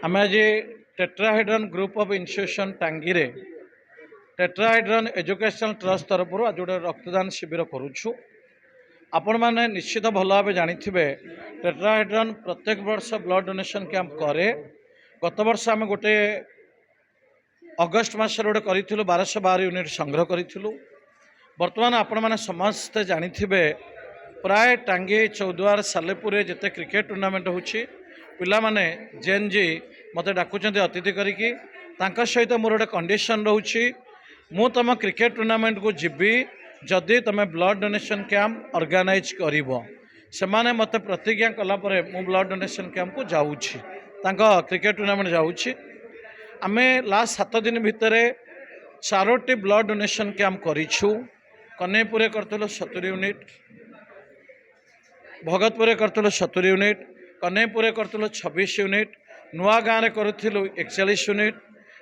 आम आज tetrahedron group of institution टांगी रे टेट्राहेड्रन एजुकेशनल ट्रस्ट तरफ आज गोटे रक्तदान शिविर करुछु। आपण मैंने निश्चित भल भाव जानी टेट्राहेड्रन प्रत्येक वर्ष ब्लड डोनेशन कैंप करे। गत वर्ष आम गोटे अगस्ट मस गोटे करूँ 1212 यूनिट संग्रह करूँ। बर्तमान आपण मैंने समस्ते जानी प्राय टांगी चौद्वार सालेपुर जिते क्रिकेट टूर्नामेंट होची पिला माने जेन जी मते डाकुचंती अतिथि करिकी तांका सहित मोर गोटे कंडीशन रोची मु तुम क्रिकेट टूर्नामेंट को जीवी जदि तुम ब्लड डोनेशन कैंप ऑर्गेनाइज करिवो से माने मते प्रतिज्ञा कला परे मु ब्लड डोनेशन कैंप को जाऊची तांका क्रिकेट टूर्नामेंट जाऊची। आमे लास्ट 7 दिन भितर 4टी ब्लड डोनेशन कैंप करिछु। कन्हैपुर करथलो 70 यूनिट, भगतपुर करथलो 70 यूनिट, कन्हैपुर करथलो 26 यूनिट, नुआ गाँव में करूँ 41 यूनिट।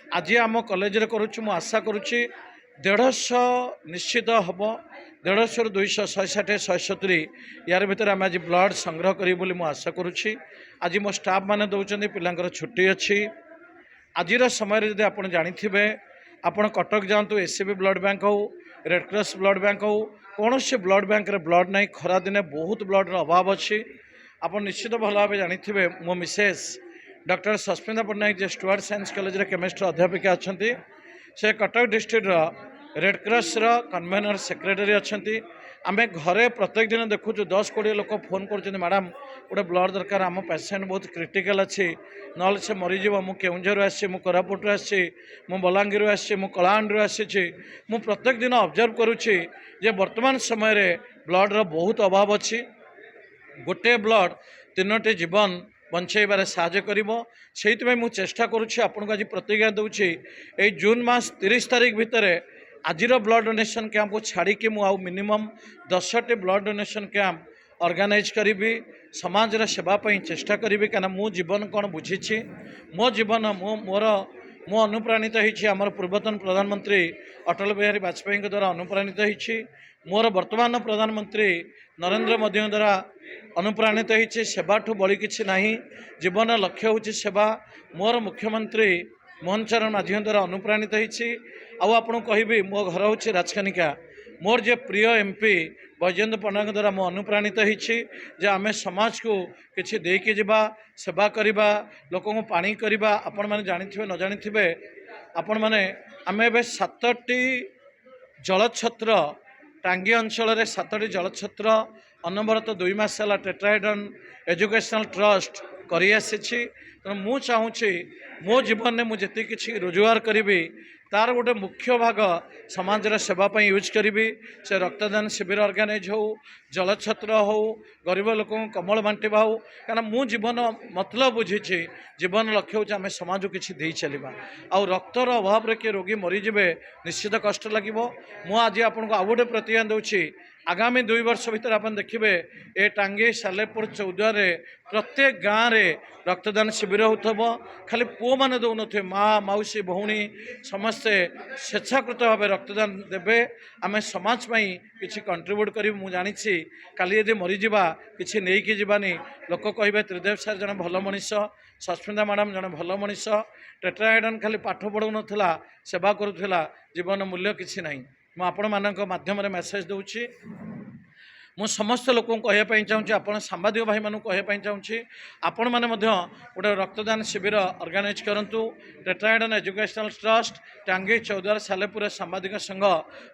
आज आम कॉलेज रे करुच्ची मु आशा करुच्ची 150 निश्चित हम 150 ରୁ 200 160 170 यार भितर आम आज ब्लड संग्रह करी बोली मु आशा करुच्ची। आज मो स्टाफ माने दौरान पिलांकर छुट्टी अच्छी। आज समय जब आप जानी आपण कटक जातु एससीबी ब्लड बैंक हो रेडक्रॉस ब्लड बैंक हो कौन से ब्लड बैंक रे ब्लड नहीं खरा दिने बहुत ब्लड अभाव अच्छी। आप निश्चित भल भाव जानी मो मिसेस डॉक्टर सस्मिता पट्टनायक जे स्टुअर्ट साइंस कॉलेज रे केमिस्ट्री अध्यापिका अच्छा से Cuttack district Red Cross convener secretary अच्छा। आम घरे प्रत्येक दिन देखु 10-20 लोक फोन कर मैडम गोटे ब्लड दरकार आम पेसेंट बहुत क्रिटिकल अच्छी ना से मरीज मु केउंझर आसी मु कोरापुट आसी मु बलांगीर आसी मु कलाहांडी आसी मु प्रत्येक दिन ऑब्जर्व करुच्ची जे वर्तमान समय रे ब्लड रो बहुत अभाव अच्छी। गोटे ब्लड 3टी जीवन बंचाइबार साहाय्य करिवो सेइतमे मु चेष्टा करुच्ची आपनको आज प्रतिज्ञा दूची ए जून मास 30 तारीख भितर आजिर ब्लड डोनेशन कैंप को छाड़ी मु आउ मिनिमम 10टी ब्लड डोनेशन कैंप ऑर्गेनाइज करी समाज रे सेवा पई चेष्टा करी कना मु जीवन कौन बुझी मो जीवन मु अनुप्राणित होइछि हमर पूर्वतन प्रधानमंत्री अटल बिहारी वाजपेयी द्वारा अनुप्राणित होइछि। मोर वर्तमान प्रधानमंत्री नरेंद्र मोदी द्वारा अनुप्राणित होइछि। सेवाठू बड़ी किछि नाही जीवन लक्ष्य होछि सेवा। मोर मुख्यमंत्री मोहन चरण माझी द्वारा अनुप्राणित होइछि। आउ आपन कहबी मो घर होछि राजकनिका मोर जे प्रिय एमपी बैजयंत पट्टनायक द्वारा मो अनुप्राणित होइछि जे आमे समाज को किछि देकी जिबा सेवा करिबा लोकों को पानी करिबा। आपण माने जानिथिबे न जानिथिबे आपण माने आमे एबे 7टी जलछत्र टांगी अंचल रे 7टी जलछत्र अनवरत 2 मास है टेट्राहेड्रन एजुकेशनल ट्रस्ट करी आसी। मु चाहूँगी मो जीवन में मुझे किसी रोजगार करी तार गोटे मुख्य भाग समाज सेवा पर यूज करी से रक्तदान शिविर ऑर्गेनाइज हो जलछत्र हो गरीब लोक कमल बांटा हो क्या मु जीवन मतलब बुझी जीवन लक्ष्य होम समाज को किसी दे चलवा आ रक्तर अभाव किए रोगी मरीजे निश्चित कष्ट लगे। मु आज आपको आउ गोटे प्रतिज्ञा दूची आगामी 2 वर्ष भीतर आप देखिए ए टांगी सालेपुर चौद्वार प्रत्येक गाँव में रक्तदान शिविर हो खाली पुओ मैंने दौन थे माँ मौसी भौणी समस्ते स्वेच्छाकृत भाव रक्तदान देवे आम समाज किसी कंट्रीब्यूट कर जानी काली यदि मरीजा किसी नहीं कि जीवानी लोक कहे त्रिदेव सार जन भल मनीष सस्मिता मैडम जन भल मनीष टेट्राहेड्रन खाली पाठ पढ़ू ना सेवा करुला जीवन मूल्य किसी ना। मु आपण मानक माध्यम मेसेज दूची मु समस्त लोक कहवाई चाहूँगी आपण सांबादिक भाई मानू कहवाई चाहूँगी आपण मैंने गोटे रक्तदान शिविर ऑर्गेनाइज करूँ। टेट्राहेड्रन एजुकेशनल ट्रस्ट टांगी चौद्वार सालेपुर सांबादिक संघ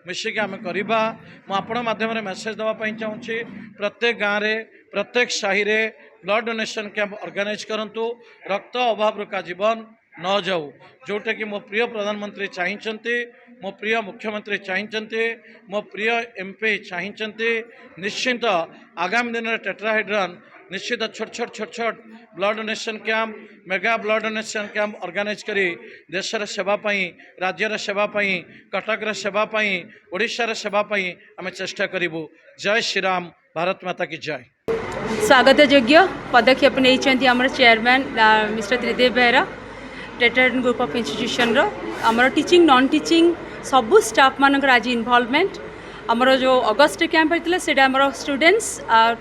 मिसिक आम करवा मु आपण माध्यम मेसेज देवाई चाहूँगी प्रत्येक गाँव में प्रत्येक साहि रे ब्लड डोनेशन कैंप ऑर्गेनाइज करूँ। रक्त अभाव का जीवन न जाऊ जोटा कि मो प्रिय प्रधानमंत्री चाहिए मो प्रिय मुख्यमंत्री चाहिए मो प्रिय एमपी चाहिए निश्चित आगामी दिन में टेट्राहेड्रन निश्चित छोट blood donation camp mega blood donation camp organise करी देशर सेवाई राज्यर सेवाई कटक सेवाई ओडिशार सेवाई आम चेष्टा करूँ। जय श्री राम, भारत माता की जय। स्वागत योग्य पदक्षेप नहीं आम chairman mister Tridev Behera tetrahedron group of institution आमर टीचिंग नॉन टीचिंग सबू स्टाफ मानकर आज इनवॉल्वमेंट आमर जो अगस्ट कैंप होता है आमर स्टूडेंट्स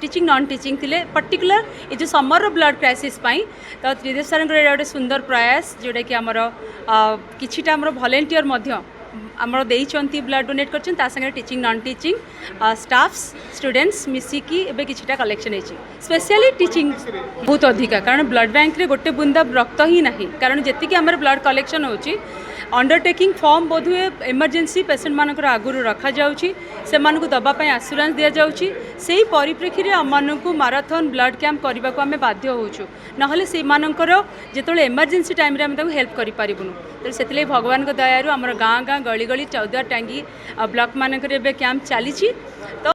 टीचिंग नॉन टीचिंग थिले पर्टिकुलर ये जो समर ब्लड क्राइसिस तो त्रिदेव सर गोटे सुंदर प्रयास जोटा कि आमर किछिटा आमर वॉलंटियर आमर देइचंती ब्लड डोनेट करछन ता संगे teaching non teaching staffs students मिसिकी एबे किछिटा कलेक्शन होइछि स्पेशली टीचिंग बहुत अधिका कारण ब्लड बैंक रे गोटे बुंदा रक्त ही नहीं कारण जेति कि हमर ब्लड कलेक्शन होछि अंडरटेकिंग फॉर्म बोधुए इमरजेंसी पेशेंट मानकर आगुरु रखा जाउछि से मानकु दबा पय एश्योरेंस दिया जाउछि सेही परिप्रेक्षी रे हमनकु मैराथन ब्लड कैंप करबा को हमें बाध्य होउछु नहले से मानकर जेतोले इमरजेंसी टाइम रे हम ताकु हेल्प करि परिबुनु तो सेतले भगवान को दयारु हमर गाँ गाँ गली गली 14 टांगी ब्लॉक मानकर एबे कैंप चली तो